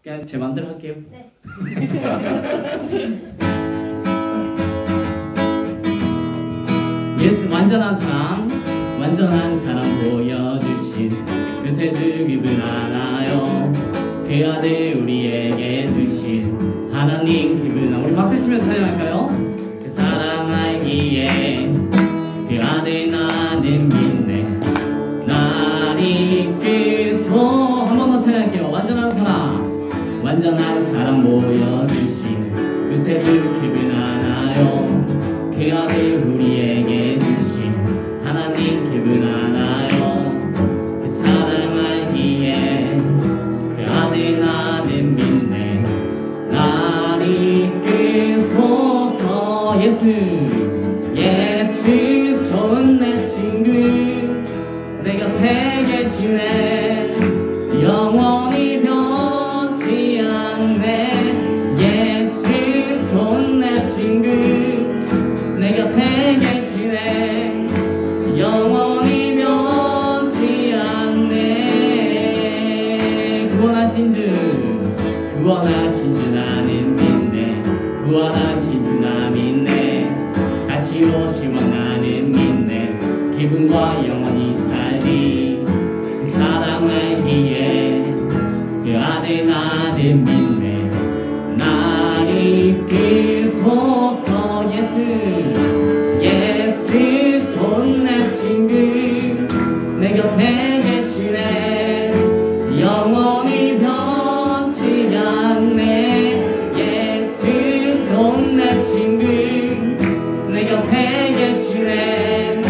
그냥 제 맘대로 할게요. 네. 예수 완전한 사랑 보여주신 그 새 주 기분 알아요. 그 아들 우리에게 주신 하나님 기분. 우리 박수 치면서 찬양할까요? 그 사랑 알기에 그 아들 나는 믿네 날 이끌소. 한 번 더 찬양할게요. 완전한 사랑 보여주신 그 새 주 기분 알아요. 그 아들 우리에게 주신 하나님 기분 알아요. 그 사랑 알기에 그 아들 나는 믿네 날 이끌소서. 예수 좋은 내 친구 내 곁에 계시네 영원히 변치 않네. 예수 좋은 내 친구 내 곁에 계시네 영원히 변치 않네. 구원하신 주 나는 믿네. 구원하신 주 나 믿네. 다시 오시면 나는 믿네. 기분과 영원히 살리 그 사랑 알기에 그 아들 나는 믿네 날 이끌소서. 예수 좋은 내 친구 내 곁에 계시네 영원히 변치 않네. 예수 좋은 내 친구 내 곁에 계시네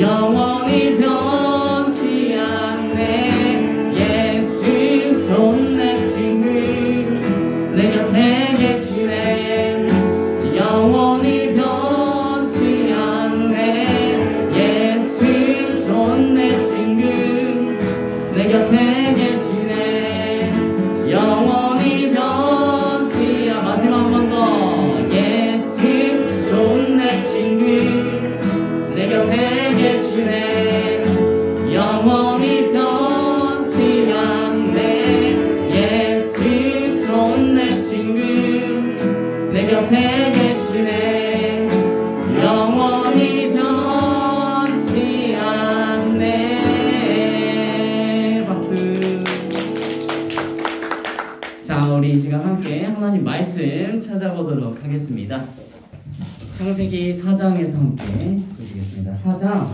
영원히 변치 않네. 예수 좋은 내 친구 내 곁에 계시네 영원히 변치 않네. 예수 좋은 내 친구 내 곁에 계시네 영원히 변치 않네. 마지막 한 번 더. 예수 좋은 내 친구 내 곁에 계시네 영원히 변치 않네. 예수 좋은 내 친구 내 곁에 계시네 영원히 변치 않네. 박수. 자, 우리 이 시간 함께 하나님 말씀 찾아보도록 하겠습니다. 창세기 4장에서 함께 보시겠습니다. 4장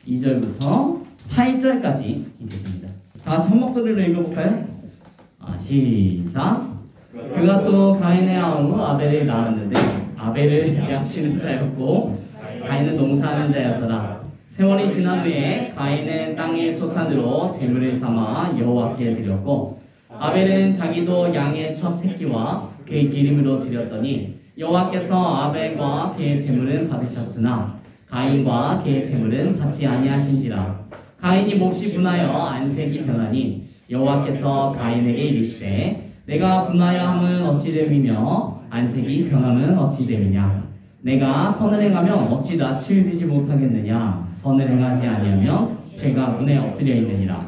2절부터 8절까지 읽겠습니다. 다 같이 한 목소리로 읽어볼까요? 시작. 그가 또 가인의 아우 아벨을 낳았는데 아벨을 양치는 자였고 가인은 농사하는 자였더라. 세월이 지난 후에 가인은 땅의 소산으로 제물을 삼아 여호와께 드렸고 아벨은 자기도 양의 첫 새끼와 그의 기름으로 드렸더니 여호와께서 아벨과 그의 제물은 받으셨으나 가인과 그의 제물은 받지 아니하신지라. 가인이 몹시 분하여 안색이 변하니 여호와께서 가인에게 이르시되 내가 분하여 함은 어찌 됨이며 안색이 변함은 어찌 됨이냐. 내가 선을 행하면 어찌 낯을 들지 못하겠느냐. 선을 행하지 아니하면 죄가 문에 엎드려 있느니라.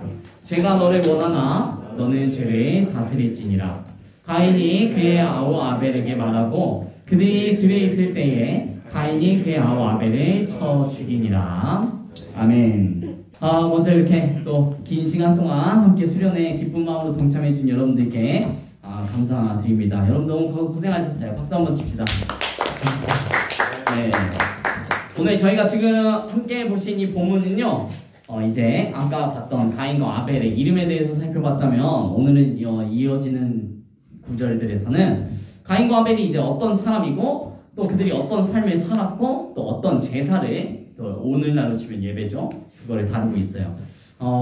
죄가 너를 원하나 너는 죄를 다스릴지니라. 가인이 그의 아우 아벨에게 말하고 그들이 들에 있을 때에 가인이 그의 아우 아벨을 쳐 죽이니라. 아멘. 먼저 이렇게 또 긴 시간 동안 함께 수련회 기쁜 마음으로 동참해 준 여러분들께 감사드립니다. 여러분 너무 고생하셨어요. 박수 한번 칩시다. 네. 오늘 저희가 지금 함께 보신 이 본문은요, 이제 아까 봤던 가인과 아벨의 이름에 대해서 살펴봤다면 오늘은 이어지는 구절들에서는 가인과 아벨이 이제 어떤 사람이고 또 그들이 어떤 삶을 살았고 또 어떤 제사를 또 오늘날로 치면 예배죠. 그거를 다루고 있어요.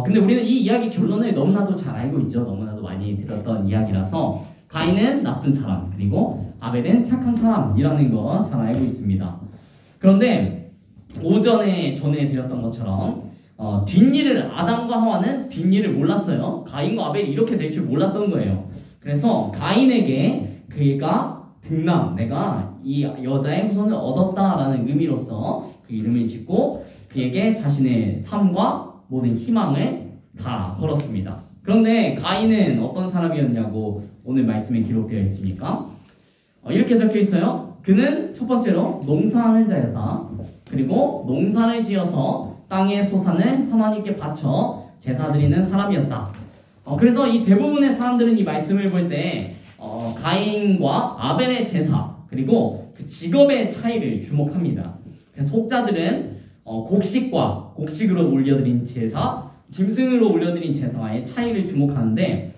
근데 우리는 이 이야기 결론을 너무나도 잘 알고 있죠. 너무나도 많이 들었던 이야기라서 가인은 나쁜 사람 그리고 아벨은 착한 사람이라는 거 잘 알고 있습니다. 그런데 오전에 전에 드렸던 것처럼 뒷일을 아담과 하와는 뒷일을 몰랐어요. 가인과 아벨이 이렇게 될 줄 몰랐던 거예요. 그래서 가인에게 그가 등남, 내가 이 여자의 후손을 얻었다라는 의미로서 그 이름을 짓고 그에게 자신의 삶과 모든 희망을 다 걸었습니다. 그런데 가인은 어떤 사람이었냐고 오늘 말씀에 기록되어 있습니까? 이렇게 적혀 있어요. 그는 첫 번째로 농사하는 자였다. 그리고 농사를 지어서 땅의 소산을 하나님께 바쳐 제사 드리는 사람이었다. 그래서 이 대부분의 사람들은 이 말씀을 볼 때 가인과 아벨의 제사 그리고 그 직업의 차이를 주목합니다. 그래서 혹자들은 곡식으로 올려드린 제사, 짐승으로 올려드린 제사와의 차이를 주목하는데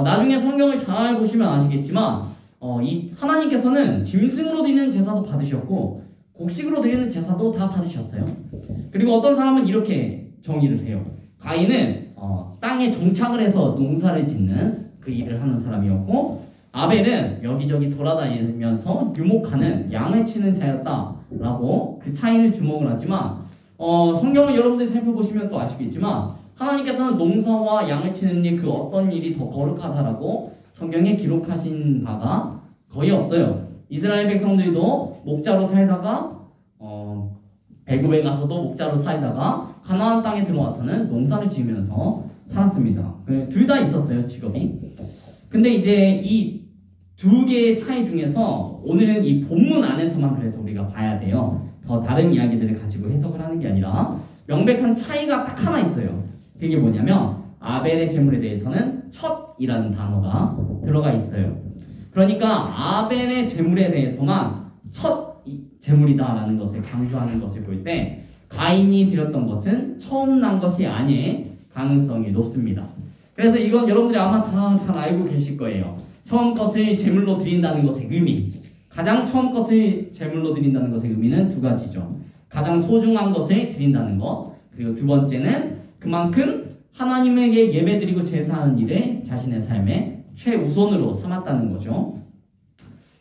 나중에 성경을 잘 보시면 아시겠지만 이 하나님께서는 짐승으로 드리는 제사도 받으셨고 곡식으로 드리는 제사도 다 받으셨어요. 그리고 어떤 사람은 이렇게 정의를 해요. 가인은 땅에 정착을 해서 농사를 짓는 그 일을 하는 사람이었고 아벨은 여기저기 돌아다니면서 유목하는 양을 치는 자였다라고 그 차이를 주목을 하지만 성경을 여러분들이 살펴보시면 또 아시겠지만 하나님께서는 농사와 양을 치는 일 그 어떤 일이 더 거룩하다라고 성경에 기록하신 바가 거의 없어요. 이스라엘 백성들도 목자로 살다가 애굽에 가서도 목자로 살다가 가나안 땅에 들어와서는 농사를 지으면서 살았습니다. 둘 다 있었어요, 직업이. 근데 이제 이 두 개의 차이 중에서 오늘은 이 본문 안에서만 그래서 우리가 봐야 돼요. 더 다른 이야기들을 가지고 해석을 하는 게 아니라 명백한 차이가 딱 하나 있어요. 그게 뭐냐면 아벨의 제물에 대해서는 첩이라는 단어가 들어가 있어요. 그러니까 아벨의 제물에 대해서만 첫 제물이다라는 것을 강조하는 것을 볼 때 가인이 드렸던 것은 처음 난 것이 아닐 가능성이 높습니다. 그래서 이건 여러분들이 아마 다 잘 알고 계실 거예요. 처음 것을 제물로 드린다는 것의 의미, 가장 처음 것을 제물로 드린다는 것의 의미는 두 가지죠. 가장 소중한 것을 드린다는 것, 그리고 두 번째는 그만큼 하나님에게 예배드리고 제사하는 일을 자신의 삶의 최우선으로 삼았다는 거죠.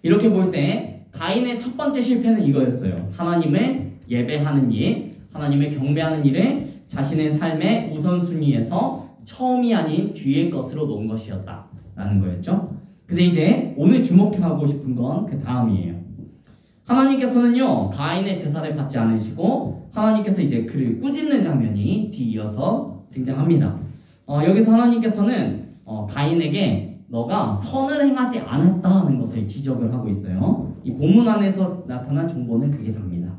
이렇게 볼 때 가인의 첫 번째 실패는 이거였어요. 하나님을 예배하는 일, 하나님을 경배하는 일을 자신의 삶의 우선순위에서 처음이 아닌 뒤의 것으로 놓은 것이었다라는 거였죠. 근데 이제 오늘 주목하고 싶은 건 그 다음이에요. 하나님께서는요 가인의 제사를 받지 않으시고 하나님께서 이제 그를 꾸짖는 장면이 뒤이어서 등장합니다. 여기서 하나님께서는 가인에게 너가 선을 행하지 않았다는 것을 지적을 하고 있어요. 이 본문 안에서 나타난 정보는 그게 답니다.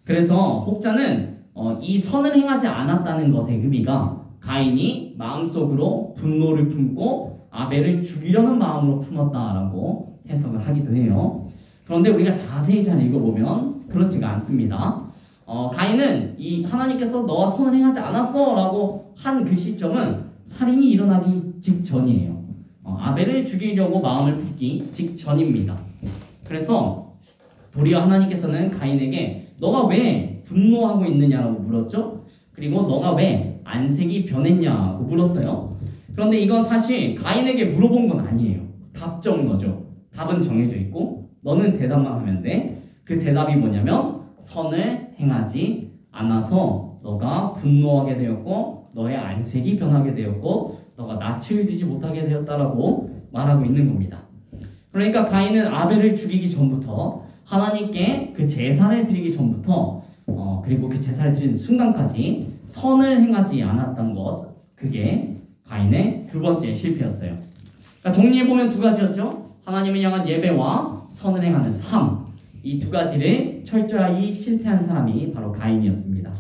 그래서 혹자는 이 선을 행하지 않았다는 것의 의미가 가인이 마음속으로 분노를 품고 아벨을 죽이려는 마음으로 품었다라고 해석을 하기도 해요. 그런데 우리가 자세히 잘 읽어보면 그렇지가 않습니다. 가인은 이 하나님께서 너와 선을 행하지 않았어 라고 한 그 시점은 살인이 일어나기 직전이에요. 아벨을 죽이려고 마음을 품기 직전입니다. 그래서 도리어 하나님께서는 가인에게 너가 왜 분노하고 있느냐라고 물었죠. 그리고 너가 왜 안색이 변했냐고 물었어요. 그런데 이건 사실 가인에게 물어본 건 아니에요. 답정인 거죠. 답은 정해져 있고 너는 대답만 하면 돼. 그 대답이 뭐냐면 선을 행하지 않아서 너가 분노하게 되었고 너의 안색이 변하게 되었고 너가 낯을 들지 못하게 되었다라고 말하고 있는 겁니다. 그러니까 가인은 아벨을 죽이기 전부터 하나님께 그 제사를 드리기 전부터 그리고 그 제사를 드리는 순간까지 선을 행하지 않았던 것, 그게 가인의 두 번째 실패였어요. 그러니까 정리해보면 두 가지였죠. 하나님을 향한 예배와 선을 행하는 삶, 이 두 가지를 철저히 실패한 사람이 바로 가인이었습니다.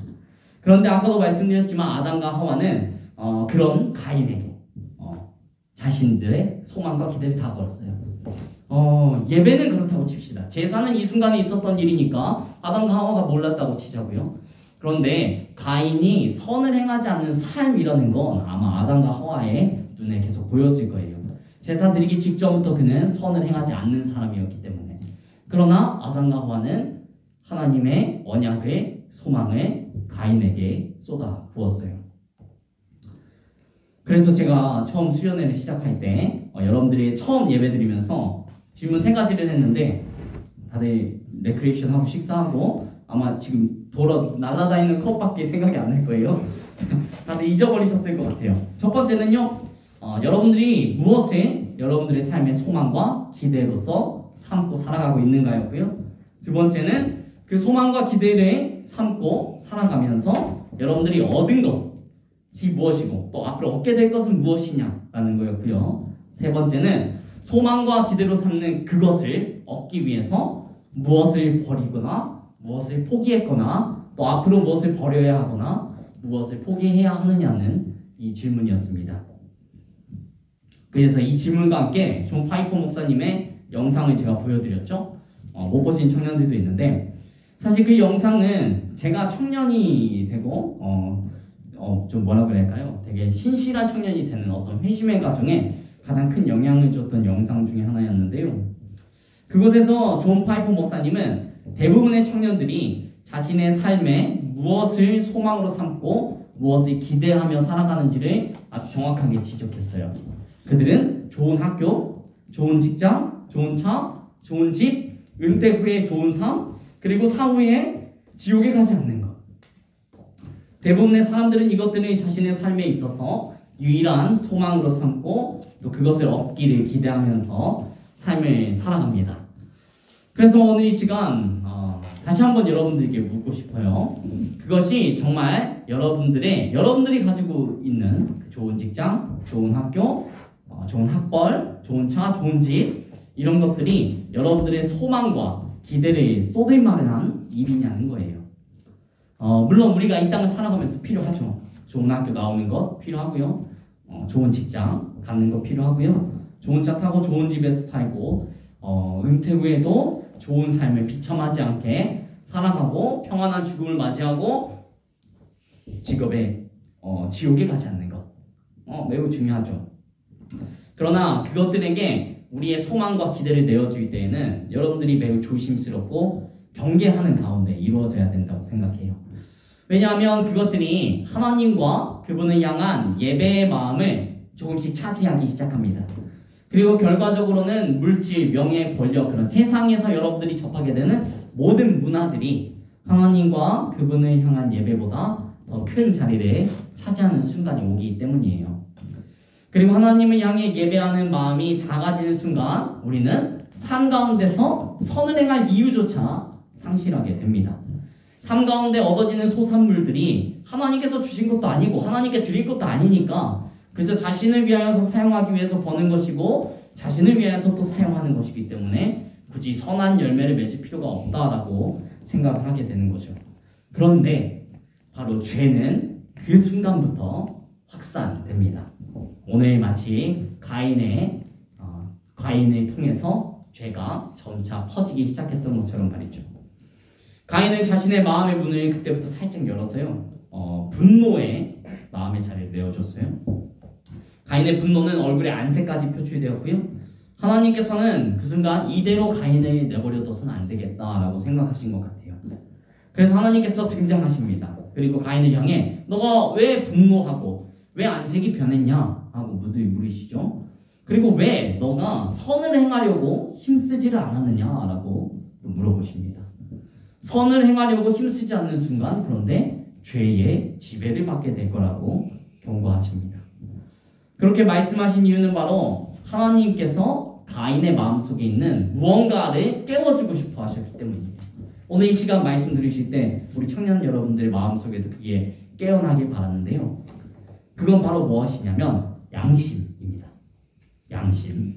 그런데 아까도 말씀드렸지만 아담과 하와는 그런 가인에게 자신들의 소망과 기대를 다 걸었어요. 예배는 그렇다고 칩시다. 제사는 이 순간에 있었던 일이니까 아담과 하와가 몰랐다고 치자고요. 그런데 가인이 선을 행하지 않는 삶이라는 건 아마 아담과 하와의 눈에 계속 보였을 거예요. 제사 드리기 직전부터 그는 선을 행하지 않는 사람이었기 때문에. 그러나 아담과 하와는 하나님의 언약의 소망을 가인에게 쏟아 부었어요. 그래서 제가 처음 수련회를 시작할 때 여러분들이 처음 예배 드리면서 질문 3가지를 했는데 다들 레크레이션 하고 식사하고 아마 지금 날아다니는 컵밖에 생각이 안 날 거예요. 다들 잊어버리셨을 것 같아요. 첫 번째는요, 여러분들이 무엇을 여러분들의 삶의 소망과 기대로서 삼고 살아가고 있는가였고요. 두 번째는 그 소망과 기대를 삼고 살아가면서 여러분들이 얻은 것, 무엇이고 또 앞으로 얻게 될 것은 무엇이냐라는 거였고요. 세 번째는 소망과 기대로 삼는 그것을 얻기 위해서 무엇을 버리거나 무엇을 포기했거나 또 앞으로 무엇을 버려야 하거나 무엇을 포기해야 하느냐는 이 질문이었습니다. 그래서 이 질문과 함께 존 파이퍼 목사님의 영상을 제가 보여드렸죠. 못 보신 청년들도 있는데 사실 그 영상은 제가 청년이 되고 좀 뭐라 그럴까요? 되게 신실한 청년이 되는 어떤 회심의 과정에 가장 큰 영향을 줬던 영상 중에 하나였는데요. 그곳에서 존 파이퍼 목사님은 대부분의 청년들이 자신의 삶에 무엇을 소망으로 삼고 무엇을 기대하며 살아가는지를 아주 정확하게 지적했어요. 그들은 좋은 학교, 좋은 직장, 좋은 차, 좋은 집, 은퇴 후에 좋은 삶, 그리고 사후에 지옥에 가지 않는 것. 대부분의 사람들은 이것들을 자신의 삶에 있어서 유일한 소망으로 삼고 또 그것을 얻기를 기대하면서 삶을 살아갑니다. 그래서 오늘 이 시간 다시 한번 여러분들에게 묻고 싶어요. 그것이 정말 여러분들이 가지고 있는 좋은 직장, 좋은 학교, 좋은 학벌, 좋은 차, 좋은 집 이런 것들이 여러분들의 소망과 기대를 쏟을 만한 일이냐는 거예요. 물론 우리가 이 땅을 살아가면서 필요하죠. 좋은 학교 나오는 것 필요하고요. 좋은 직장 갖는 것 필요하고요. 좋은 차 타고 좋은 집에서 살고 은퇴 후에도 좋은 삶을 비참하지 않게 살아가고 평안한 죽음을 맞이하고 직업에 지옥에 가지 않는 것 매우 중요하죠. 그러나 그것들에게 우리의 소망과 기대를 내어줄 때에는 여러분들이 매우 조심스럽고 경계하는 가운데 이루어져야 된다고 생각해요. 왜냐하면 그것들이 하나님과 그분을 향한 예배의 마음을 조금씩 차지하기 시작합니다. 그리고 결과적으로는 물질, 명예, 권력 그런 세상에서 여러분들이 접하게 되는 모든 문화들이 하나님과 그분을 향한 예배보다 더 큰 자리를 차지하는 순간이 오기 때문이에요. 그리고 하나님을 향해 예배하는 마음이 작아지는 순간 우리는 삶 가운데서 선을 행할 이유조차 상실하게 됩니다. 삶 가운데 얻어지는 소산물들이 하나님께서 주신 것도 아니고 하나님께 드릴 것도 아니니까 그저 자신을 위하여서 사용하기 위해서 버는 것이고 자신을 위해서 또 사용하는 것이기 때문에 굳이 선한 열매를 맺을 필요가 없다라고 생각을 하게 되는 거죠. 그런데 바로 죄는 그 순간부터 확산됩니다. 오늘 마치 가인을 통해서 죄가 점차 퍼지기 시작했던 것처럼 말이죠. 가인은 자신의 마음의 문을 그때부터 살짝 열어서요. 분노의 마음의 자리를 내어줬어요. 가인의 분노는 얼굴에 안색까지 표출되었고요. 하나님께서는 그 순간 이대로 가인을 내버려둬서는 안 되겠다라고 생각하신 것 같아요. 그래서 하나님께서 등장하십니다. 그리고 가인을 향해 너가 왜 분노하고 왜 안색이 변했냐 하고 물으시죠. 그리고 왜 너가 선을 행하려고 힘쓰지를 않았느냐라고 물어보십니다. 선을 행하려고 힘쓰지 않는 순간 그런데 죄의 지배를 받게 될 거라고 경고하십니다. 그렇게 말씀하신 이유는 바로 하나님께서 가인의 마음속에 있는 무언가를 깨워주고 싶어 하셨기 때문이에요. 오늘 이 시간 말씀 들으실 때 우리 청년 여러분들 마음속에도 그게 깨어나길 바라는데요. 그건 바로 무엇이냐면 양심입니다. 양심.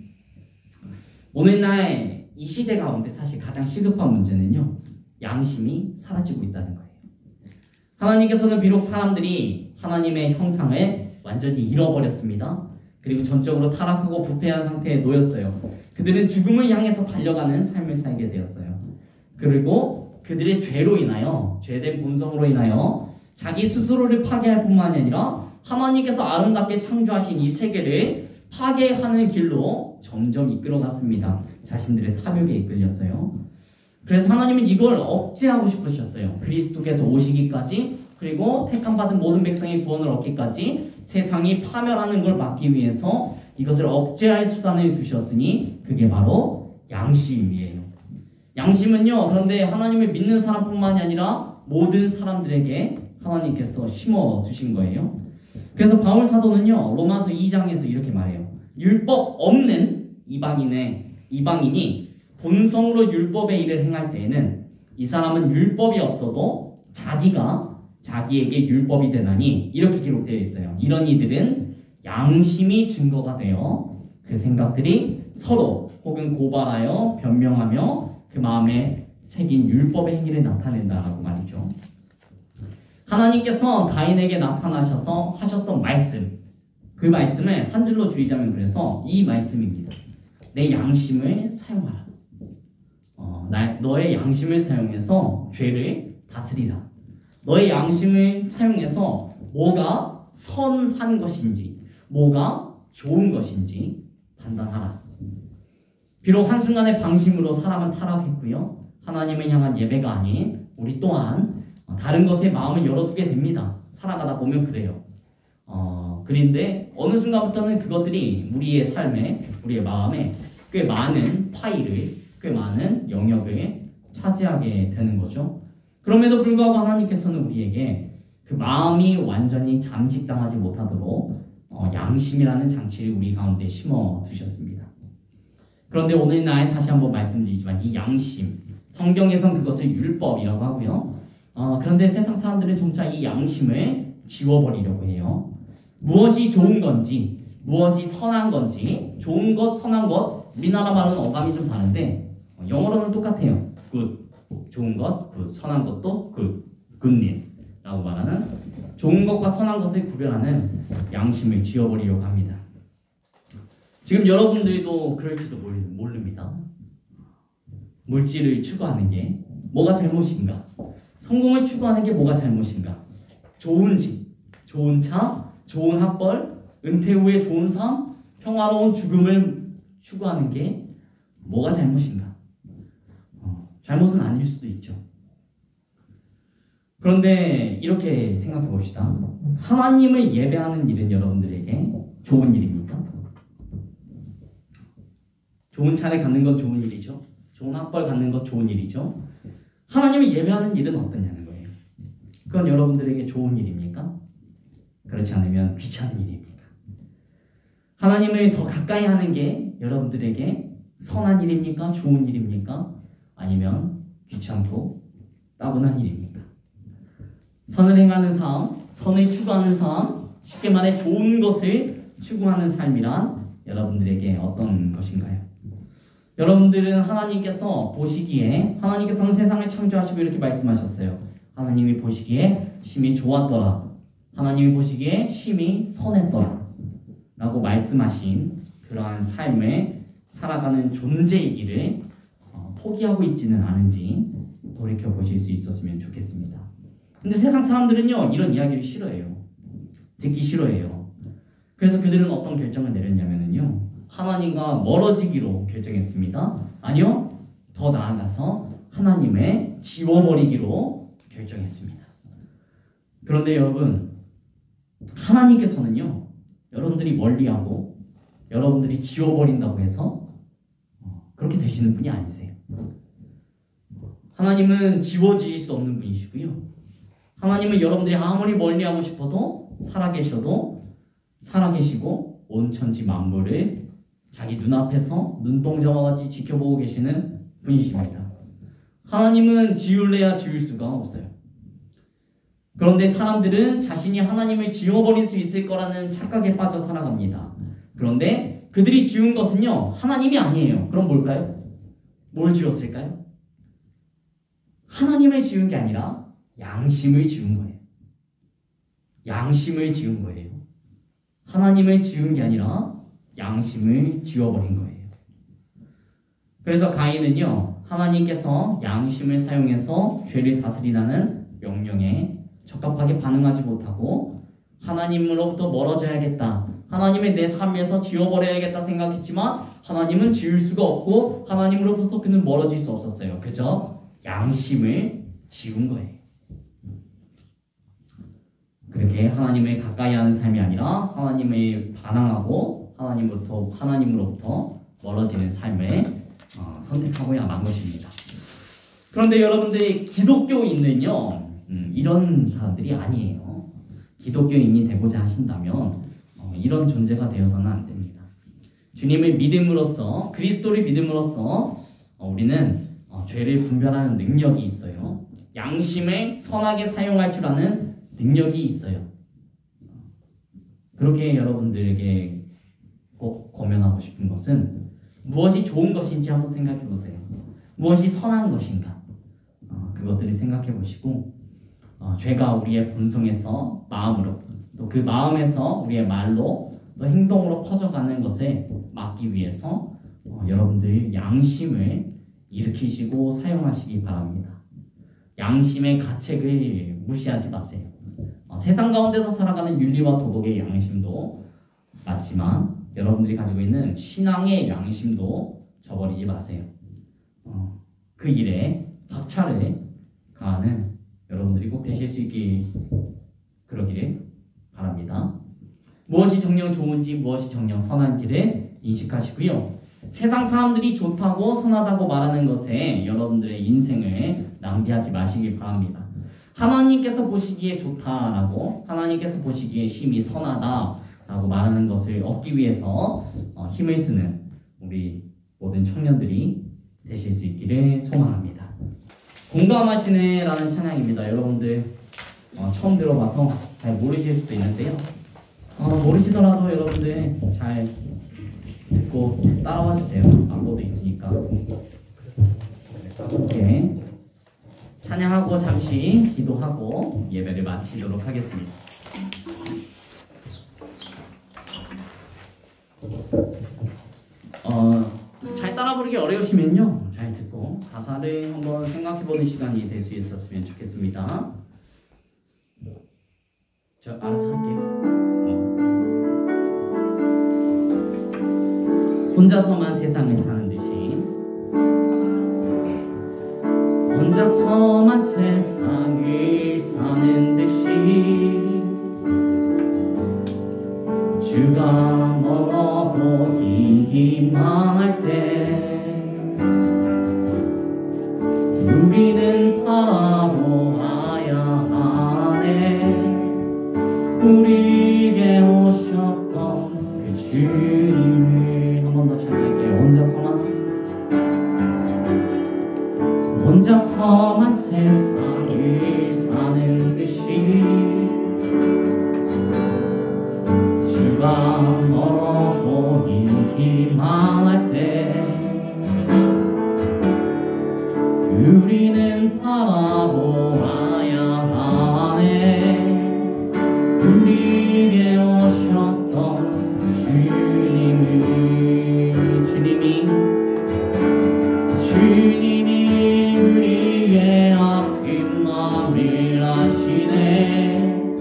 오늘날 이 시대 가운데 사실 가장 시급한 문제는요. 양심이 사라지고 있다는 거예요. 하나님께서는 비록 사람들이 하나님의 형상을 완전히 잃어버렸습니다. 그리고 전적으로 타락하고 부패한 상태에 놓였어요. 그들은 죽음을 향해서 달려가는 삶을 살게 되었어요. 그리고 그들의 죄로 인하여 죄된 본성으로 인하여 자기 스스로를 파괴할 뿐만이 아니라 하나님께서 아름답게 창조하신 이 세계를 파괴하는 길로 점점 이끌어갔습니다. 자신들의 탐욕에 이끌렸어요. 그래서 하나님은 이걸 억제하고 싶으셨어요. 그리스도께서 오시기까지 그리고 택함받은 모든 백성의 구원을 얻기까지 세상이 파멸하는 걸 막기 위해서 이것을 억제할 수단을 두셨으니 그게 바로 양심이에요. 양심은요, 그런데 하나님을 믿는 사람뿐만이 아니라 모든 사람들에게 하나님께서 심어두신 거예요. 그래서 바울 사도는요, 로마서 2장에서 이렇게 말해요. 율법 없는 이방인이 본성으로 율법의 일을 행할 때에는 이 사람은 율법이 없어도 자기가 자기에게 율법이 되나니 이렇게 기록되어 있어요. 이런 이들은 양심이 증거가 되어 그 생각들이 서로 혹은 고발하여 변명하며 그 마음에 새긴 율법의 행위를 나타낸다라고 말이죠. 하나님께서 가인에게 나타나셔서 하셨던 말씀, 그 말씀을 한 줄로 줄이자면 그래서 이 말씀입니다. 내 양심을 사용하라. 너의 양심을 사용해서 죄를 다스리라. 너의 양심을 사용해서 뭐가 선한 것인지, 뭐가 좋은 것인지 판단하라. 비록 한순간의 방심으로 사람은 타락했고요. 하나님을 향한 예배가 아닌 우리 또한 다른 것에 마음을 열어두게 됩니다. 살아가다 보면 그래요. 그런데 어느 순간부터는 그것들이 우리의 삶에, 우리의 마음에 꽤 많은 파일을, 꽤 많은 영역을 차지하게 되는 거죠. 그럼에도 불구하고 하나님께서는 우리에게 그 마음이 완전히 잠식당하지 못하도록 양심이라는 장치를 우리 가운데 심어 두셨습니다. 그런데 오늘날 다시 한번 말씀드리지만 이 양심, 성경에선 그것을 율법이라고 하고요. 그런데 세상 사람들은 점차 이 양심을 지워버리려고 해요. 무엇이 좋은 건지, 무엇이 선한 건지, 좋은 것, 선한 것, 우리나라 말로는 어감이 좀 다른데 영어로는 똑같아요. good, 좋은 것, good, 선한 것도 good, goodness 라고 말하는 좋은 것과 선한 것을 구별하는 양심을 지워버리려고 합니다. 지금 여러분들도 그럴지도 모릅니다. 물질을 추구하는 게 뭐가 잘못인가? 성공을 추구하는 게 뭐가 잘못인가? 좋은 집, 좋은 차, 좋은 학벌, 은퇴 후에 좋은 삶, 평화로운 죽음을 추구하는 게 뭐가 잘못인가? 잘못은 아닐 수도 있죠. 그런데 이렇게 생각해 봅시다. 하나님을 예배하는 일은 여러분들에게 좋은 일입니까? 좋은 차를 갖는 건 좋은 일이죠. 좋은 학벌 갖는 것 좋은 일이죠. 하나님을 예배하는 일은 어떠냐는 거예요. 그건 여러분들에게 좋은 일입니까? 그렇지 않으면 귀찮은 일입니까? 하나님을 더 가까이 하는 게 여러분들에게 선한 일입니까? 좋은 일입니까? 아니면 귀찮고 따분한 일입니까? 선을 행하는 삶, 선을 추구하는 삶, 쉽게 말해 좋은 것을 추구하는 삶이란 여러분들에게 어떤 것인가요? 여러분들은 하나님께서 보시기에, 하나님께서는 세상을 창조하시고 이렇게 말씀하셨어요. 하나님이 보시기에 심히 좋았더라. 하나님이 보시기에 심히 선했더라. 라고 말씀하신 그러한 삶을 살아가는 존재이기를 포기하고 있지는 않은지 돌이켜보실 수 있었으면 좋겠습니다. 근데 세상 사람들은요, 이런 이야기를 싫어해요. 듣기 싫어해요. 그래서 그들은 어떤 결정을 내렸냐면요, 하나님과 멀어지기로 결정했습니다. 아니요, 더 나아가서 하나님을 지워버리기로 결정했습니다. 그런데 여러분, 하나님께서는요, 여러분들이 멀리하고 여러분들이 지워버린다고 해서 그렇게 되시는 분이 아니세요. 하나님은 지워지실 수 없는 분이시고요. 하나님은 여러분들이 아무리 멀리하고 싶어도 살아계시고 온 천지 만물을 자기 눈앞에서 눈동자와 같이 지켜보고 계시는 분이십니다. 하나님은 지울래야 지울 수가 없어요. 그런데 사람들은 자신이 하나님을 지워버릴 수 있을 거라는 착각에 빠져 살아갑니다. 그런데 그들이 지운 것은요, 하나님이 아니에요. 그럼 뭘까요? 뭘 지웠을까요? 하나님을 지운 게 아니라 양심을 지운 거예요. 양심을 지운 거예요. 하나님을 지운 게 아니라 양심을 지워버린 거예요. 그래서 가인은요, 하나님께서 양심을 사용해서 죄를 다스리라는 명령에 적합하게 반응하지 못하고 하나님으로부터 멀어져야겠다, 하나님의 내 삶에서 지워버려야겠다 생각했지만 하나님은 지울 수가 없고 하나님으로부터 그는 멀어질 수 없었어요. 그저 양심을 지운 거예요. 그렇게 하나님을 가까이 하는 삶이 아니라 하나님을 반항하고 하나님으로부터 멀어지는 삶을 선택하고야 만 것입니다. 그런데 여러분들이 기독교인은요, 이런 사람들이 아니에요. 기독교인이 되고자 하신다면 이런 존재가 되어서는 안 됩니다. 주님을 믿음으로써, 그리스도를 믿음으로써 우리는 죄를 분별하는 능력이 있어요. 양심을 선하게 사용할 줄 아는 능력이 있어요. 그렇게 여러분들에게 꼭 권면하고 싶은 것은 무엇이 좋은 것인지 한번 생각해 보세요. 무엇이 선한 것인가? 그것들을 생각해 보시고 죄가 우리의 본성에서 마음으로 또 그 마음에서 우리의 말로 또 행동으로 퍼져가는 것을 막기 위해서 여러분들이 양심을 일으키시고 사용하시기 바랍니다. 양심의 가책을 무시하지 마세요. 세상 가운데서 살아가는 윤리와 도덕의 양심도 맞지만 여러분들이 가지고 있는 신앙의 양심도 저버리지 마세요. 그 일에 박차를 가하는 여러분들이 꼭 되실 수 있기 그러기를 바랍니다. 무엇이 정녕 좋은지 무엇이 정녕 선한지를 인식하시고요. 세상 사람들이 좋다고 선하다고 말하는 것에 여러분들의 인생을 낭비하지 마시기 바랍니다. 하나님께서 보시기에 좋다라고 하나님께서 보시기에 심히 선하다라고 말하는 것을 얻기 위해서 힘을 쓰는 우리 모든 청년들이 되실 수 있기를 소망합니다. 공감하시네라는 찬양입니다. 여러분들 처음 들어봐서 잘 모르실 수도 있는데요. 모르시더라도 여러분들 잘 듣고 따라와 주세요. 악보도 있으니까. 이렇게 찬양하고 잠시 기도하고 예배를 마치도록 하겠습니다. 잘 따라 부르기 어려우시면요, 잘 듣고 가사를 한번 생각해보는 시간이 될 수 있었으면 좋겠습니다. 저 알아서 할게요. 혼자서만 세상을 사는 듯이 혼자서만 세상을 사는 듯이 주가 멀어 보이기만 할 때 우리는 바라보아야 하네. 우리에게 오셨던 그 주님을 한 번 더 찬양할게요. 혼자서만 세상을 사는 듯이 주가 멀어 보이기만 할 때 우리는 바라보아야 하네. 우리에게 오셨던 주님이 우리의 아픈 마음을 아시네.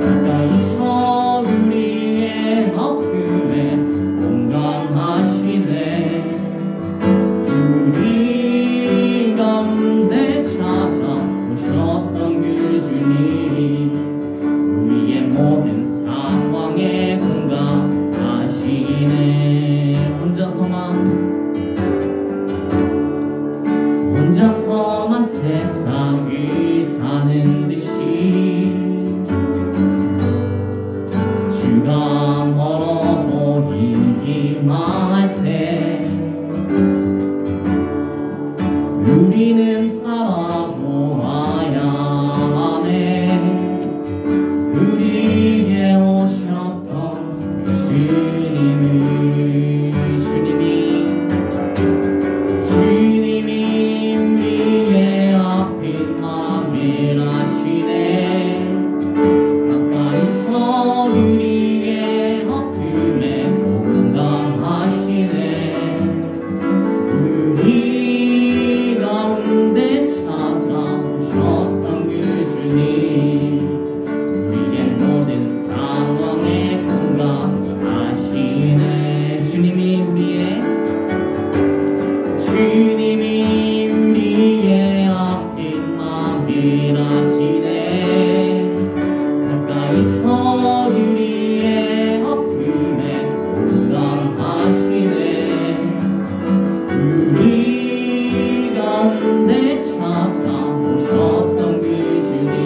가까이서 우리의 아픔에 공감하시네. 우리 가운데 찾아오셨던 그 주님 우리의 모든 상황에 공감하시네. 혼자서만 세상을 사는 듯이 주가 멀어 보이기만 할 때 우리는 바라보아야 하네. 우리에게 오셨던 주님이 우리의 아픈 마음을 아시네. 가까이서 우리의 아픔에 공감하시네. 우리 가운데 찾아오셨던 그 주님 우리의 모든 상황에 공감하시네. 주님이 우리의 아픈 마음을 아시네. 가까이서 우리의 아픔에 공감하시네. 우리 가운데 찾아오셨던 그 주님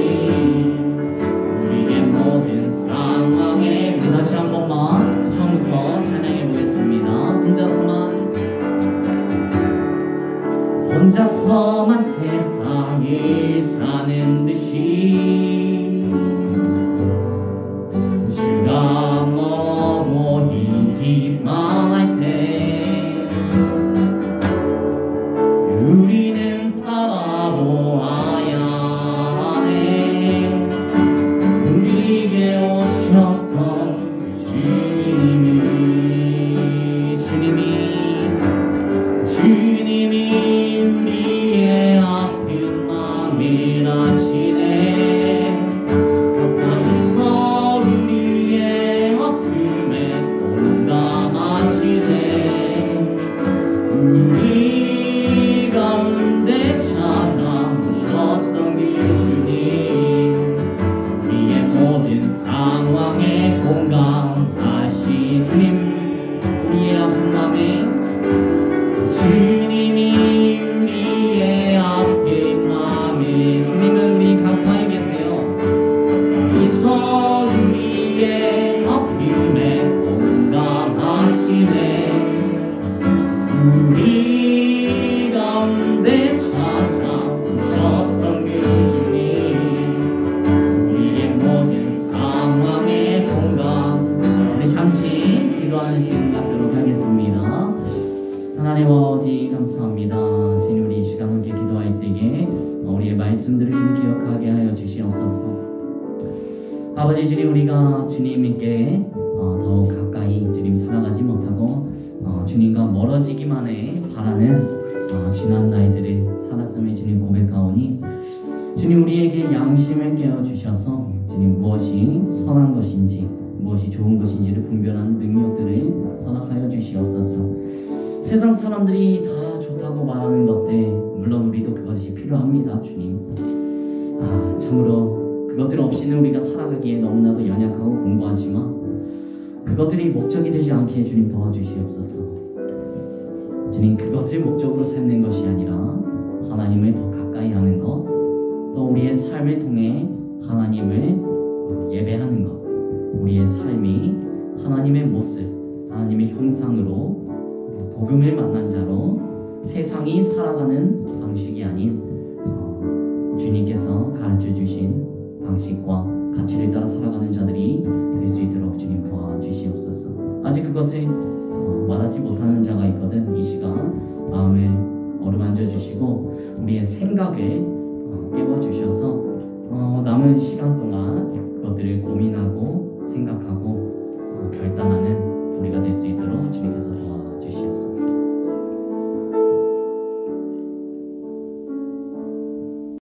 우리의 모든 상황에 우리 다시 한 번만 처음부터 찬양해 보겠습니다. 혼자서만 세상을 사는 듯이 하나님 아버지 감사합니다. 주님 우리 이 시간 함께 기도할 때에 우리의 말씀들을 좀 기억하게 하여 주시옵소서. 아버지 주님 우리가 주님께 더욱 가까이 주님 살아가지 못하고 주님과 멀어지기만 해 바라는 지난 날들을 살았음을 주님 고백하오니 주님 우리에게 양심을 깨워주셔서 주님 무엇이 선한 것인지 무엇이 좋은 것인지를 분별하는 능력들을 허락하여 주시옵소서. 세상 사람들이 다 좋다고 말하는 것들 물론 우리도 그것이 필요합니다. 주님 참으로 그것들 없이는 우리가 살아가기에 너무나도 연약하고 공고하지만 그것들이 목적이 되지 않게 주님 도와주시옵소서. 주님 그것을 목적으로 삼는 것이 아니라 하나님을 더 가까이 하는 것, 또 우리의 삶을 통해 하나님을 예배하는 것, 우리의 삶이 하나님의 모습, 하나님의 형상으로 복음을 만난 자로 세상이 살아가는 방식이 아닌 주님께서 가르쳐 주신 방식과 가치를 따라 살아가는 자들이 될 수 있도록 주님 도와주시옵소서. 아직 그것을 말하지 못하는 자가 있거든. 이 시간 마음을 어루만져 주시고 우리의 생각을 깨워주셔서 남은 시간 동안